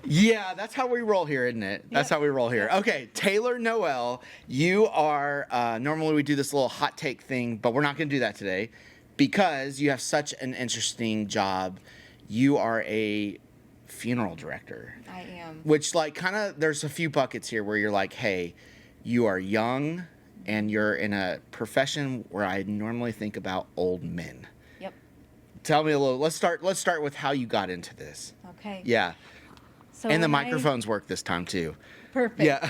Yeah, that's how we roll here, isn't it? That's how we roll here. Okay, Taylor Noël, you are, normally we do this little hot take thing, but we're not going to do that today because you have such an interesting job. You are a funeral director. I am. Which, like, kind of, there's a few buckets here where you're like, hey, you are young and you're in a profession where I normally think about old men. Yep. Tell me a little, let's start with how you got into this. Okay. Yeah. So And the microphones work this time too. Perfect. Yeah.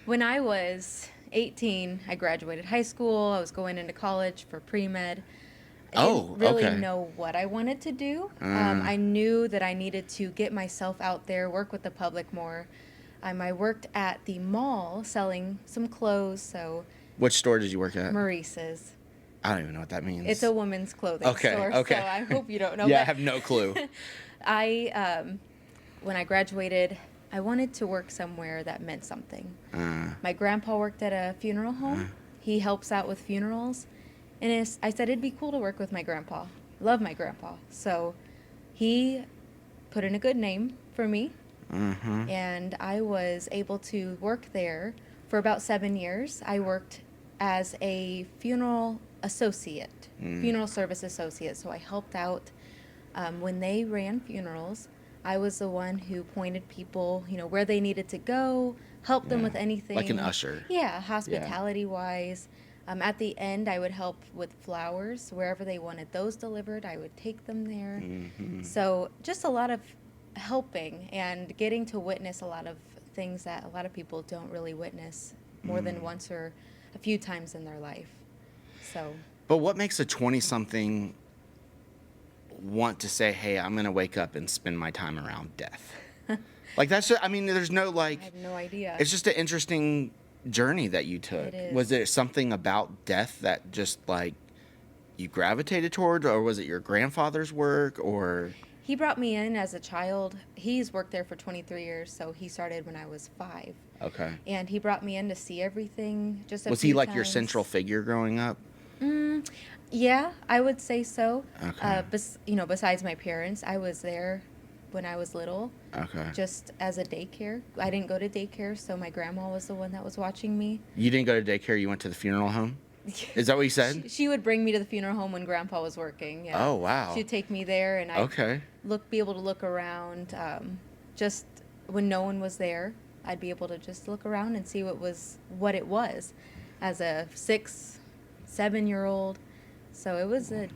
When I was 18, I graduated high school. I was going into college for pre-med. I didn't really know what I wanted to do. I knew that I needed to get myself out there, work with the public more. I worked at the mall selling some clothes, so... Which store did you work at? Maurice's. I don't even know what that means. It's a women's clothing store, so I hope you don't know. Yeah, I have no clue. When I graduated, I wanted to work somewhere that meant something. My grandpa worked at a funeral home. He helps out with funerals. And I said it'd be cool to work with my grandpa. Love my grandpa. So he put in a good name for me. Mm-hmm. And I was able to work there for about 7 years. I worked as a funeral associate, funeral service associate. So I helped out when they ran funerals. I was the one who pointed people, where they needed to go, helped them with anything. Like an usher. Yeah, hospitality-wise. At the end, I would help with flowers. Wherever they wanted those delivered, I would take them there. Mm-hmm. So just a lot of helping and getting to witness a lot of things that a lot of people don't really witness more than once or a few times in their life. So. But what makes a 20-something want to say, hey, I'm going to wake up and spend my time around death? Like, that's just, there's no, like... I have no idea. It's just an interesting journey that you took. It is. Was there something about death that just, like, you gravitated toward, or was it your grandfather's work, or... He brought me in as a child. He's worked there for 23 years, so he started when I was 5. Okay. And he brought me in to see everything. Was he like your central figure growing up? Yeah, I would say so. Okay. Besides my parents, I was there when I was little. Okay. Just as a daycare. I didn't go to daycare, so my grandma was the one that was watching me. You didn't go to daycare, you went to the funeral home? Is that what you said? She would bring me to the funeral home when Grandpa was working. Yeah. Oh, wow. She'd take me there, and I'd be able to look around. Just when no one was there, I'd be able to just look around and see what it was as a 6, 7-year-old. So it was a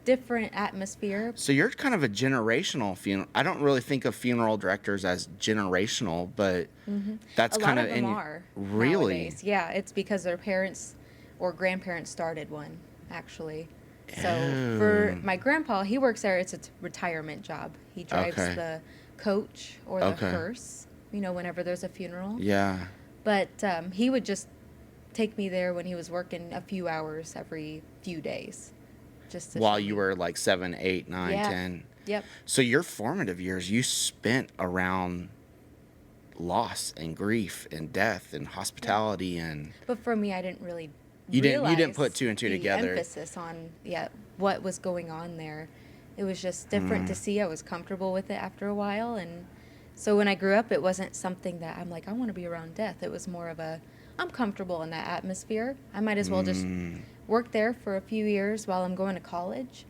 different atmosphere. So you're kind of a generational funeral. I don't really think of funeral directors as generational, but that's kind of... A lot of them are. Really? Nowadays. Yeah, it's because their parents or grandparents started one, actually. So for my grandpa, he works there. It's a retirement job. He drives the coach or the hearse, whenever there's a funeral. Yeah. But he would just take me there when he was working a few hours every few days. Just while you were like 7, 8, 9, 10. Yep. So your formative years, you spent around loss and grief and death and hospitality and... But for me, I didn't really You didn't put 2 and 2 together. Emphasis on what was going on there. It was just different to see. I was comfortable with it after a while, and so when I grew up, it wasn't something that I'm like, I want to be around death. It was more of I'm comfortable in that atmosphere. I might as well just work there for a few years while I'm going to college.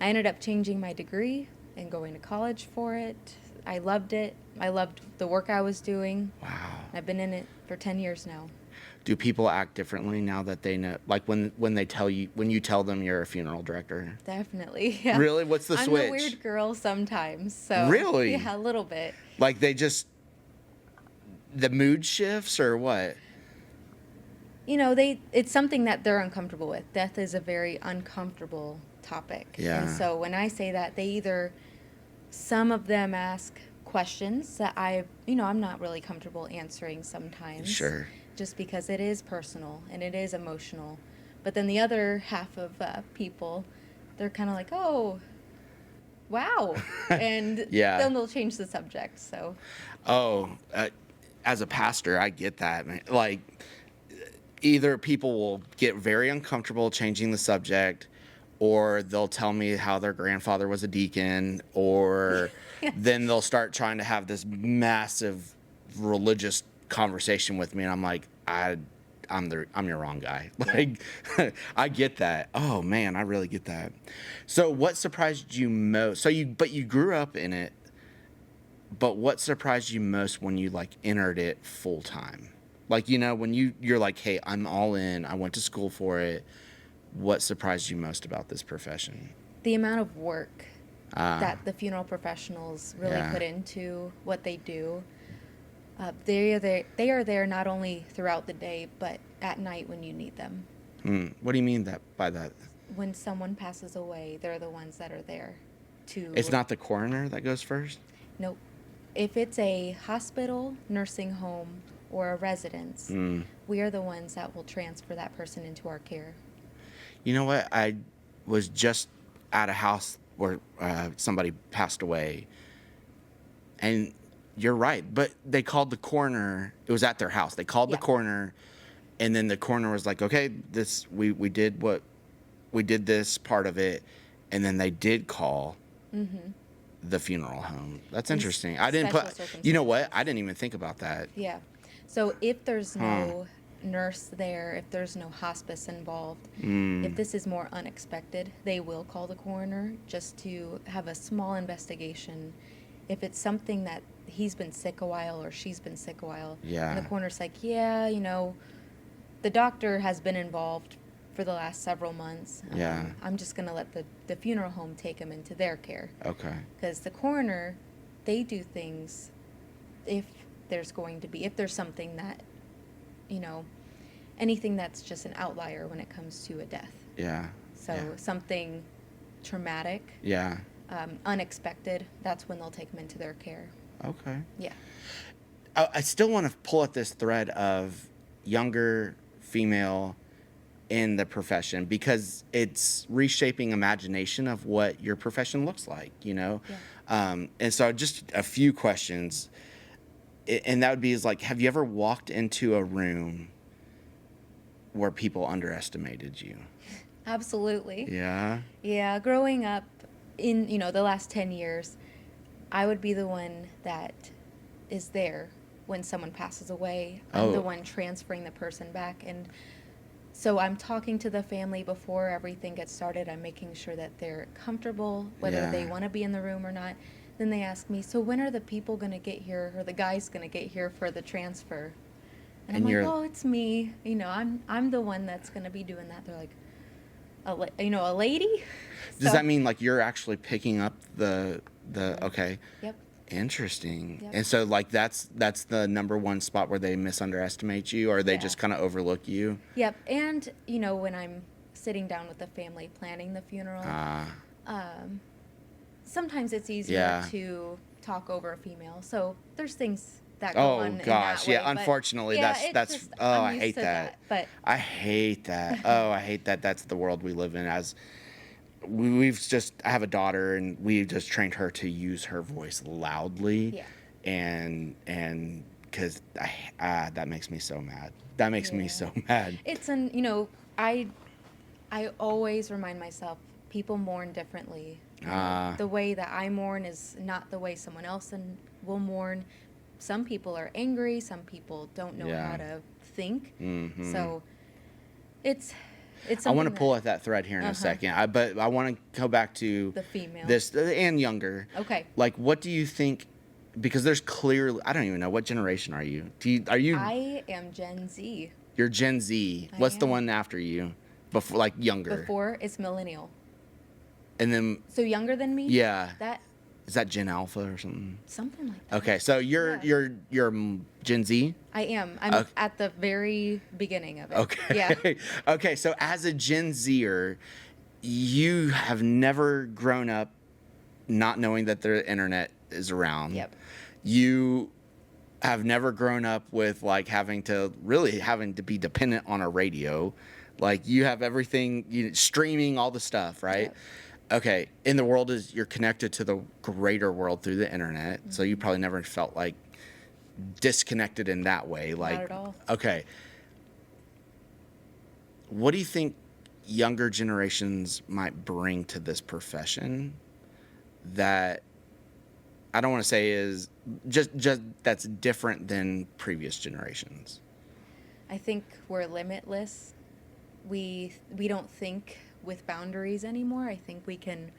I ended up changing my degree and going to college for it. I loved it. I loved the work I was doing. Wow. I've been in it for 10 years now. Do people act differently now that they know, like when you tell them you're a funeral director? Definitely, yeah. Really? What's the switch? I'm the weird girl sometimes, so. Really? Yeah, a little bit. Like the mood shifts or what? It's something that they're uncomfortable with. Death is a very uncomfortable topic. Yeah. And so when I say that, some of them ask questions that I'm not really comfortable answering sometimes. Sure. Just because it is personal and it is emotional. But then the other half of people, they're kind of like, oh, wow. And then they'll change the subject. So. As a pastor, I get that, man. Like, either people will get very uncomfortable changing the subject, or they'll tell me how their grandfather was a deacon, or then they'll start trying to have this massive religious conversation with me, and I'm like, I'm your wrong guy. Like, I get that. Oh man, I really get that. So what surprised you most? But you grew up in it, but what surprised you most when you like entered it full time? Like, when you're like, hey, I'm all in, I went to school for it. What surprised you most about this profession? The amount of work that the funeral professionals really put into what they do. They are there not only throughout the day, but at night when you need them. What do you mean by that? When someone passes away, they're the ones that are there to... It's not the coroner that goes first? Nope. If it's a hospital, nursing home, or a residence, we are the ones that will transfer that person into our care. You know what? I was just at a house where somebody passed away, and you're right, but they called the coroner. It was at their house. They called the coroner, and then the coroner was like, okay, we did this part of it, and then they did call the funeral home. That's interesting. I didn't you know what? I didn't even think about that. Yeah. So if there's no nurse there, if there's no hospice involved, if this is more unexpected, they will call the coroner just to have a small investigation. If it's something that he's been sick a while or she's been sick a while, and the coroner's like, the doctor has been involved for the last several months. I'm just going to let the funeral home take him into their care. Okay. Because the coroner, they do things if there's something that, anything that's just an outlier when it comes to a death. Yeah. So something traumatic. Yeah. Unexpected, that's when they'll take them into their care. Okay. Yeah. I still want to pull at this thread of younger female in the profession, because it's reshaping imagination of what your profession looks like, Yeah. And so just a few questions, and that would be have you ever walked into a room where people underestimated you? Absolutely. Yeah. Yeah. Growing up in, the last 10 years, I would be the one that is there when someone passes away. I'm the one transferring the person back. And so I'm talking to the family before everything gets started. I'm making sure that they're comfortable, whether they want to be in the room or not. Then they ask me, so when are the people going to get here, or the guys going to get here for the transfer? And I'm like, oh, it's me. I'm the one that's going to be doing that. They're like, a lady? Does that mean you're actually picking up the okay? Yep. Interesting. Yep. And so that's the number one spot where they misunderestimate you, or they just kind of overlook you? Yep. And when I'm sitting down with the family planning the funeral, sometimes it's easier to talk over a female. So there's things that go on in that way, unfortunately, that's just, I hate that. But I hate that. I hate that that's the world we live in. As I have a daughter, and we've just trained her to use her voice loudly. Yeah. And because that makes me so mad. That makes me so mad. It's I always remind myself, people mourn differently. The way that I mourn is not the way someone else will mourn. Some people are angry. Some people don't know how to think. Mm-hmm. So it's I want to pull at that thread here in a second. But I want to go back to the female. This and younger. Okay. What do you think? Because there's clearly, I don't even know, what generation are you? I am Gen Z. You're Gen Z. What's the one after you? Before, younger. Before, it's millennial. And then. So younger than me? Yeah. Is that Gen Alpha or something? Something like that. Okay, so you're Gen Z? I am. I'm at the very beginning of it. Okay. Yeah. Okay, so as a Gen Zer, you have never grown up not knowing that the internet is around. Yep. You have never grown up with having to be dependent on a radio. You have everything, streaming, all the stuff, right? Yep. Okay, in the world you're connected to the greater world through the internet, so you probably never felt disconnected in that way. Not at all. Okay. What do you think younger generations might bring to this profession that I don't want to say is just that's different than previous generations? I think we're limitless. We don't think with boundaries anymore. I think we can,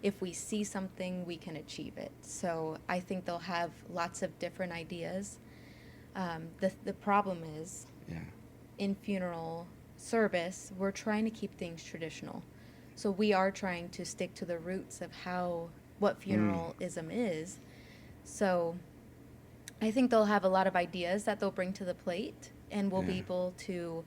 if we see something, we can achieve it. So I think they'll have lots of different ideas. The problem is, in funeral service, we're trying to keep things traditional. So we are trying to stick to the roots of what funeralism is. So I think they'll have a lot of ideas that they'll bring to the plate, and we'll be able to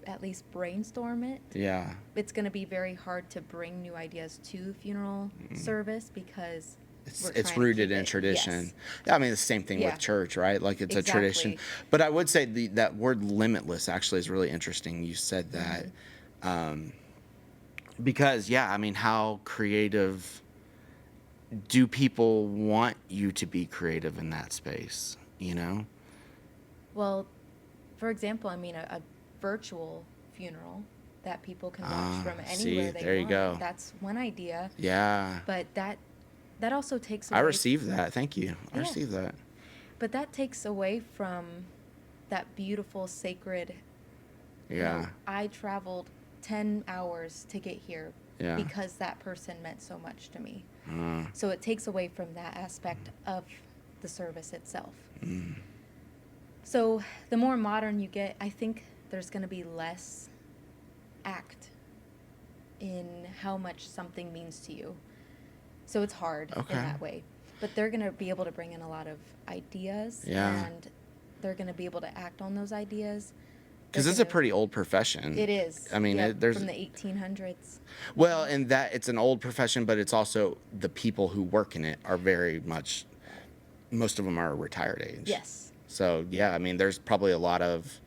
at least brainstorm it. Yeah. It's going to be very hard to bring new ideas to funeral service because it's rooted in tradition. Yes. Yeah, I mean, the same thing with church, right? Like it's a tradition. But I would say that word limitless actually is really interesting. You said that. Because, I mean, how creative do people want you to be creative in that space, you know? Well, for example, I mean, a virtual funeral that people can watch from anywhere they there want. You go. That's one idea. Yeah. But that also takes away. I received that. Thank you. I received that. But that takes away from that beautiful, sacred. Yeah. I traveled 10 hours to get here because that person meant so much to me. So it takes away from that aspect of the service itself. So the more modern you get, I think there's going to be less act in how much something means to you. So it's hard in that way. But they're going to be able to bring in a lot of ideas, and they're going to be able to act on those ideas. Because it's a pretty old profession. It is. I mean, there's from the 1800s. Well, and that it's an old profession, but it's also the people who work in it are very much. Most of them are retired age. Yes. So I mean, there's probably a lot of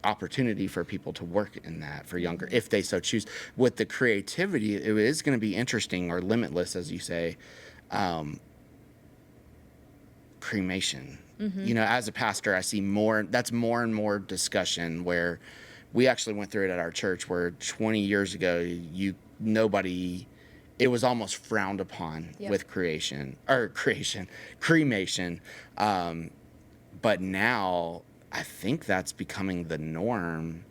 opportunity for people to work in that for younger, if they so choose. With the creativity, it is going to be interesting or limitless, as you say. Cremation. You know, as a pastor, I see that's more and more discussion where we actually went through it at our church where 20 years ago, it was almost frowned upon with cremation. But now I think that's becoming the norm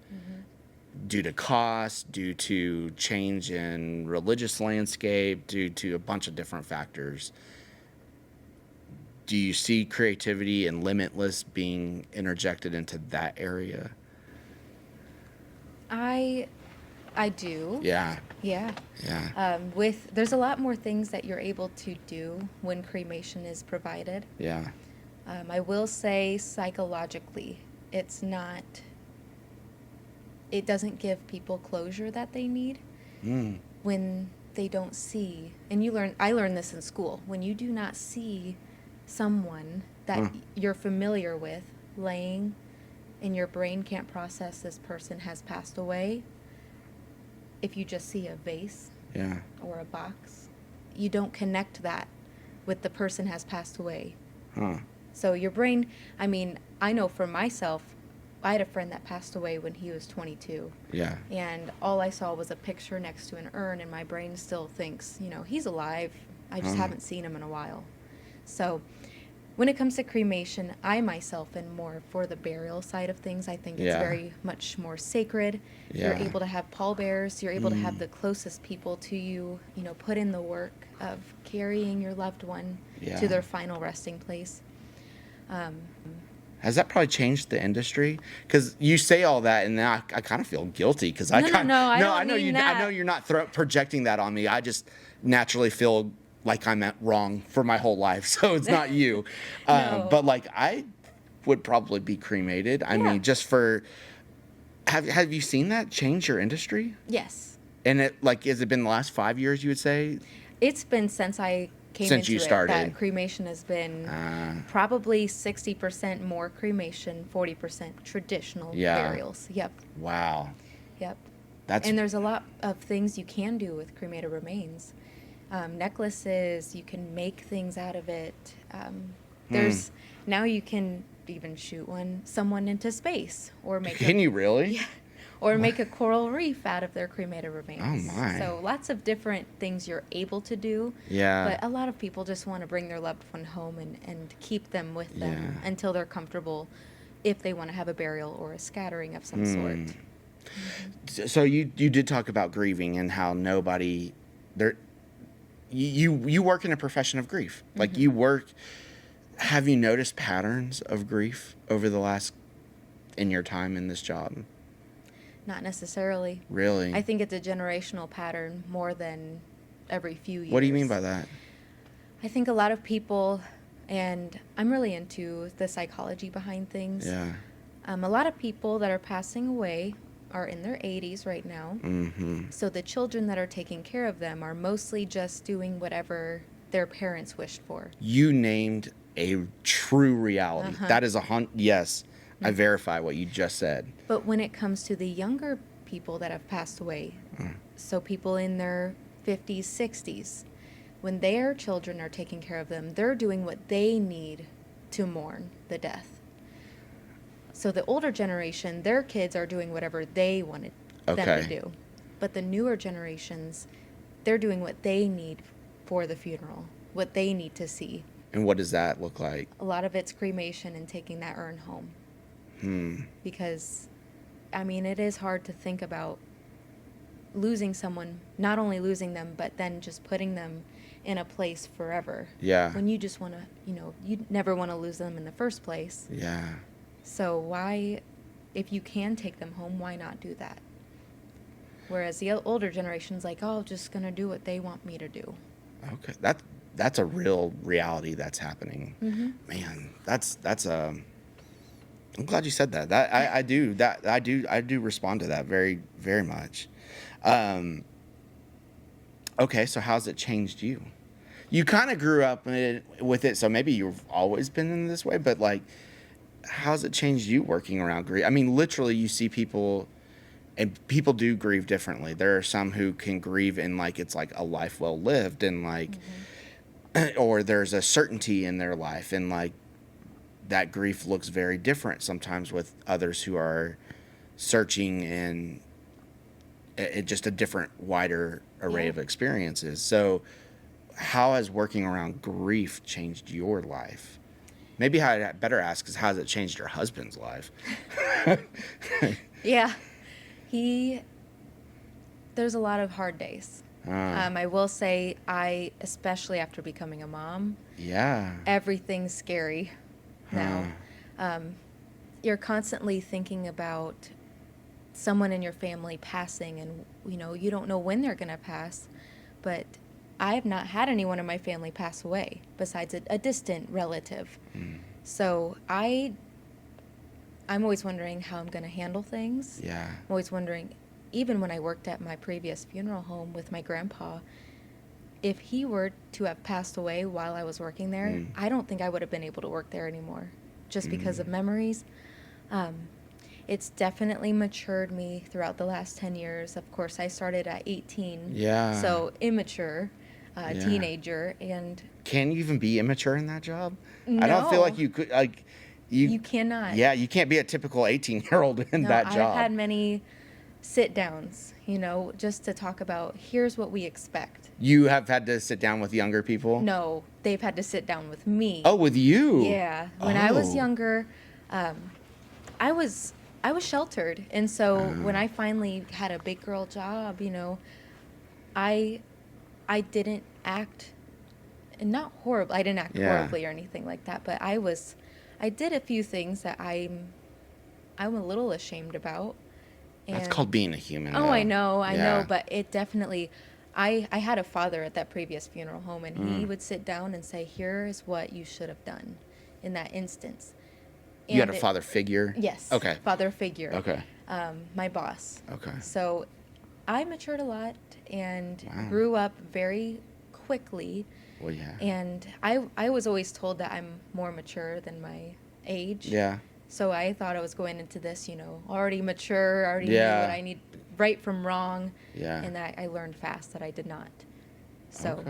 due to cost, due to change in religious landscape, due to a bunch of different factors. Do you see creativity and limitless being interjected into that area? I do. Yeah. Yeah. Yeah. There's a lot more things that you're able to do when cremation is provided. Yeah. I will say psychologically, it doesn't give people closure that they need when they don't see, and I learned this in school, when you do not see someone that you're familiar with laying and your brain can't process this person has passed away. If you just see a vase or a box, you don't connect that with the person has passed away. So your brain, I mean, I know for myself, I had a friend that passed away when he was 22. Yeah. And all I saw was a picture next to an urn, and my brain still thinks, he's alive. I just haven't seen him in a while. So when it comes to cremation, I myself am more for the burial side of things. I think it's very much more sacred. You're able to have pallbearers. You're able to have the closest people to you, put in the work of carrying your loved one to their final resting place. Has that probably changed the industry? Because you say all that, and now I kind of feel guilty because I know you're not projecting that on me. I just naturally feel like I'm wrong for my whole life, so it's not you. No. But like I would probably be cremated. I mean, just for have you seen that change your industry? Yes. And has it been the last 5 years? You would say it's been since I came since into you started. That cremation has been probably 60% more cremation, 40% traditional burials. Yep. Wow. Yep. And there's a lot of things you can do with cremated remains. Necklaces, you can make things out of it. Now you can even shoot someone into space or make. Can you really? Yeah. or make a coral reef out of their cremated remains. Oh, my. So lots of different things you're able to do. Yeah. But a lot of people just want to bring their loved one home and keep them with them Yeah. until they're comfortable, if they want to have a burial or a scattering of some sort. So you did talk about grieving and how nobody there. You work in a profession of grief. Like you work. Have you noticed patterns of grief over the last in your time in this job? Not necessarily. Really? I think it's a generational pattern more than every few years. What do you mean by that? I think a lot of people, and I'm really into the psychology behind things. Yeah. A lot of people that are passing away are in their 80s right now. Mm-hmm. So the children that are taking care of them are mostly just doing whatever their parents wished for. You named a true reality. That is yes. I verify what you just said. But when it comes to the younger people that have passed away, so people in their 50s, 60s, when their children are taking care of them, they're doing what they need to mourn the death. So the older generation, their kids are doing whatever they wanted them to do. But the newer generations, they're doing what they need for the funeral, what they need to see. And what does that look like? A lot of it's cremation and taking that urn home. Because, I mean, it is hard to think about losing someone, not only losing them, but then just putting them in a place forever. Yeah. When you just want to, you never want to lose them in the first place. Yeah. So why, if you can take them home, why not do that? Whereas the older generation's like, oh, I'm just going to do what they want me to do. Okay. That's a real reality that's happening. Man, that's I'm glad you said that. I do respond to that very, very much. Okay, so how's it changed you? You kind of grew up with it, so maybe you've always been in this way, but like, how's it changed you working around grief? I mean, literally, you see people, and people do grieve differently. There are some who can grieve in like it's like a life well lived, and like, or there's a certainty in their life, and like, that grief looks very different sometimes with others who are searching and just a different, wider array of experiences. So how has working around grief changed your life? Maybe how I better ask is, how has it changed your husband's life? Yeah. There's a lot of hard days. I will say, especially after becoming a mom, everything's scary now. You're constantly thinking about someone in your family passing, and you don't know when they're going to pass. But I have not had anyone in my family pass away besides a distant relative. So I'm always wondering how I'm going to handle things. Yeah. I'm always wondering, even when I worked at my previous funeral home with my grandpa, if he were to have passed away while I was working there, I don't think I would have been able to work there anymore, just because of memories. It's definitely matured me throughout the last 10 years. Of course, I started at 18. Yeah. So immature, teenager, and... Can you even be immature in that job? No. I don't feel like you could, like... You cannot. Yeah, you can't be a typical 18-year-old in that job. I've had many sit-downs, just to talk about, here's what we expect. You have had to sit down with younger people? No, they've had to sit down with me. Oh, with you? Yeah. When I was younger, I was sheltered. And so when I finally had a big girl job, I didn't act, and not horrible. I didn't act horribly or anything like that, but I did a few things that I'm a little ashamed about. And that's called being a human. Oh, though. I know, but it definitely, I had a father at that previous funeral home, and he would sit down and say, here is what you should have done in that instance. You had a father figure? Yes. Okay. Father figure. Okay. My boss. Okay. So I matured a lot and grew up very quickly. Well, yeah. And I was always told that I'm more mature than my age. Yeah. So I thought I was going into this, already mature, already knew what I need, right from wrong. Yeah. And that I learned fast that I did not. So,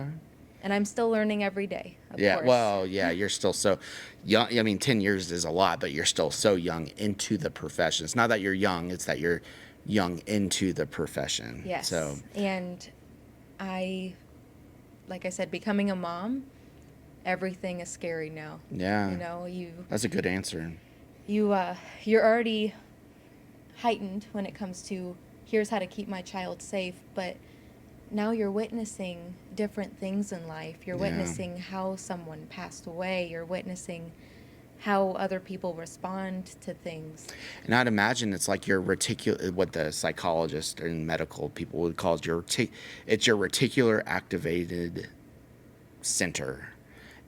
and I'm still learning every day, of course. Well, yeah, you're still so young. I mean, 10 years is a lot, but you're still so young into the profession. It's not that you're young, it's that you're young into the profession. Yes. So, And like I said, becoming a mom, everything is scary now. yeah. You know, That's a good answer. you're already heightened when it comes to here's how to keep my child safe, but now you're witnessing different things in life. You're Yeah. witnessing how someone passed away. You're witnessing how other people respond to things. And I'd imagine it's like your what the psychologist and medical people would call it it's your reticular activated center.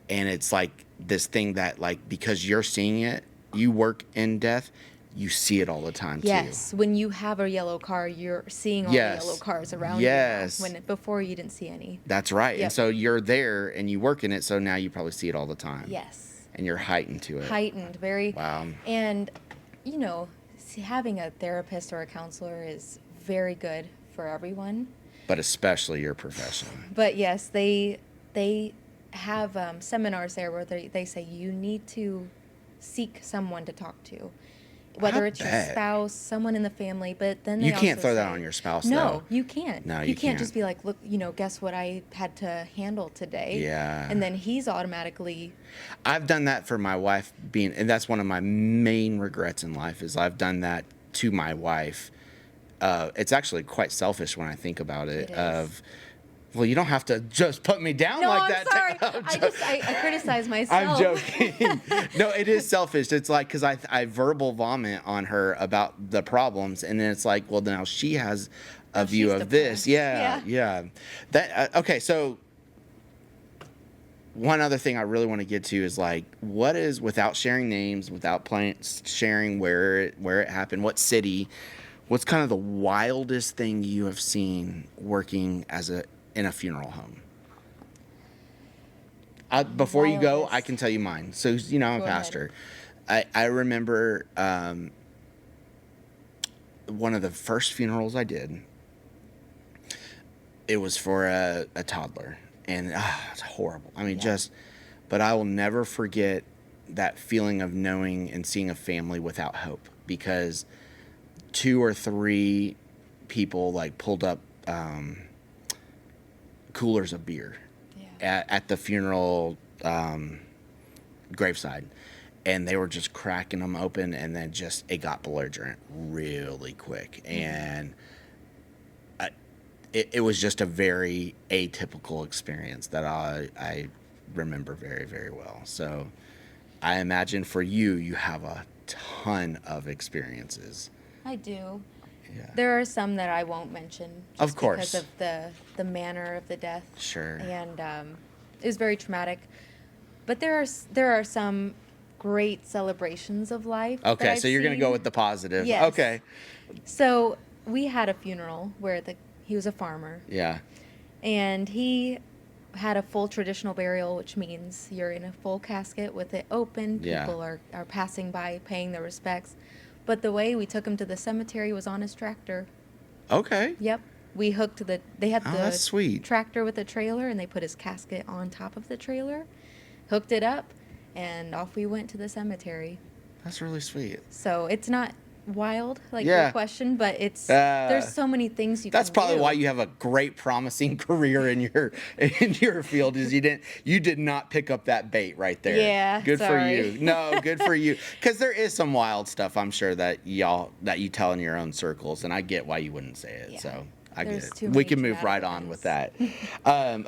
And it's like this thing that, like, because you're seeing it, you work in death, you see it all the time too. Yes, when you have a yellow car, you're seeing all Yes. the yellow cars around Yes. you now, before you didn't see any. That's right. Yep. And so you're there and you work in it, so now you probably see it all the time. Yes. And you're heightened to it. Heightened, very. Wow. And, you know, having a therapist or a counselor is very good for everyone. But especially your profession. But yes, they have seminars there where they say you need to seek someone to talk to, whether it's your spouse, someone in the family. But then you can't throw that on your spouse. No, though. you can't. No, you can't just be like, look, you know, guess what I had to handle today. Yeah. And then he's automatically. I've done that for my wife and that's one of my main regrets in life is I've done that to my wife. It's actually quite selfish when I think about it. It is. Well, you don't have to just put me down No, like I'm that. sorry. I criticize myself. I'm joking. No, it is selfish. It's like, because I verbal vomit on her about the problems, and then it's like, well, now she has a view she's of this. depressed. Yeah. That okay. So one other thing I really want to get to is like, what is, without sharing names, without sharing where it happened, what city, what's kind of the wildest thing you have seen working in a funeral home? Before you go, I can tell you mine. So, you know, I'm a pastor. I remember one of the first funerals I did, it was for a toddler. And it's horrible. I mean, but I will never forget that feeling of knowing and seeing a family without hope, because 2 or 3 people like pulled up coolers of beer at the funeral graveside, and they were just cracking them open, and then it got belligerent really quick. And it was just a very atypical experience that I remember very, very well. So I imagine for you have a ton of experiences. I do. Yeah. There are some that I won't mention. Of course. Because of the manner of the death. Sure. And it was very traumatic. But there are some great celebrations of life. Okay, so you're going to go with the positive. Yes. Okay. So we had a funeral where he was a farmer. Yeah. And he had a full traditional burial, which means you're in a full casket with it open. Yeah. People are passing by, paying their respects. But the way we took him to the cemetery was on his tractor. Okay. Yep. We hooked they had that's sweet. tractor with a trailer, and they put his casket on top of the trailer, hooked it up, and off we went to the cemetery. That's really sweet. So it's not wild like Yeah. your question, but it's there's so many things you That's can probably do. why you have a great, promising career in your field. Is you did not pick up that bait right there. Yeah, Good sorry. for you. No, good for you. Because there is some wild stuff, I'm sure, that you tell in your own circles, and I get why you wouldn't say it. Yeah. So I There's get too it. many We can move dramatic right on things. with that.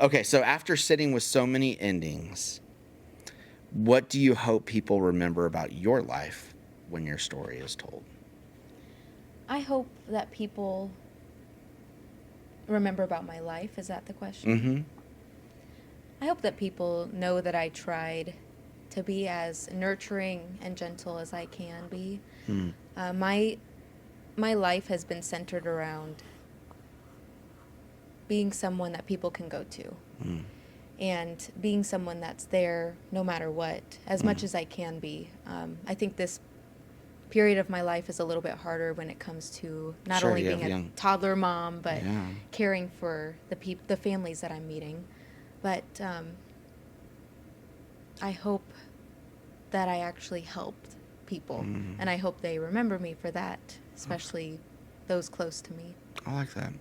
Okay, so after sitting with so many endings, what do you hope people remember about your life when your story is told? I hope that people remember about my life. Is that the question? Mm-hmm. I hope that people know that I tried to be as nurturing and gentle as I can be. Mm. My life has been centered around being someone that people can go to. Mm. And being someone that's there no matter what, as much as I can be. I think this period of my life is a little bit harder when it comes to not Sure, only you being have a young- toddler mom, but Yeah. caring for the families that I'm meeting. But I hope that I actually helped people, Mm. and I hope they remember me for that, especially those close to me. I like that.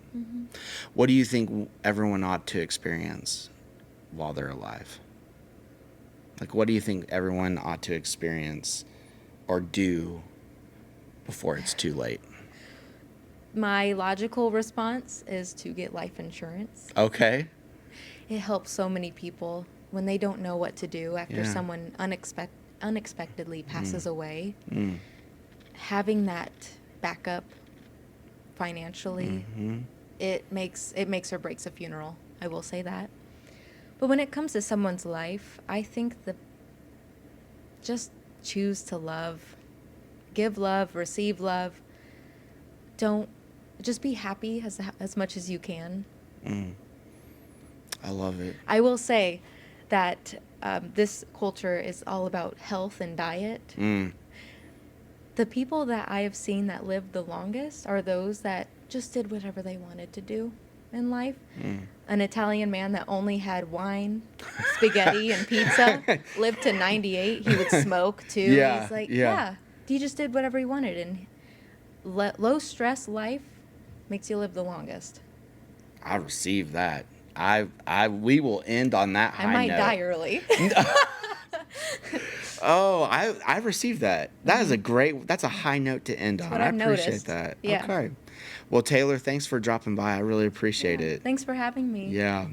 What do you think everyone ought to experience while they're alive? Like, what do you think everyone ought to experience or do before it's too late? My logical response is to get life insurance. Okay. It helps so many people when they don't know what to do after Yeah. someone unexpectedly passes away. Having that backup financially, it makes or breaks a funeral. I will say that. But when it comes to someone's life, I think just choose to love. Give love, receive love. Don't just be happy as much as you can. I love it. I will say that this culture is all about health and diet. The people that I have seen that lived the longest are those that just did whatever they wanted to do in life. An Italian man that only had wine, spaghetti, and pizza lived to 98. He would smoke too. Yeah, He's like, yeah. he just did whatever he wanted. And low stress life makes you live the longest. I receive that. We will end on that high I might note. die early. Oh, I received that. That is that's a high note to end on. what I I've appreciate noticed. that. Yeah. Okay. Well, Taylor, thanks for dropping by. I really appreciate Yeah. it. Thanks for having me. Yeah.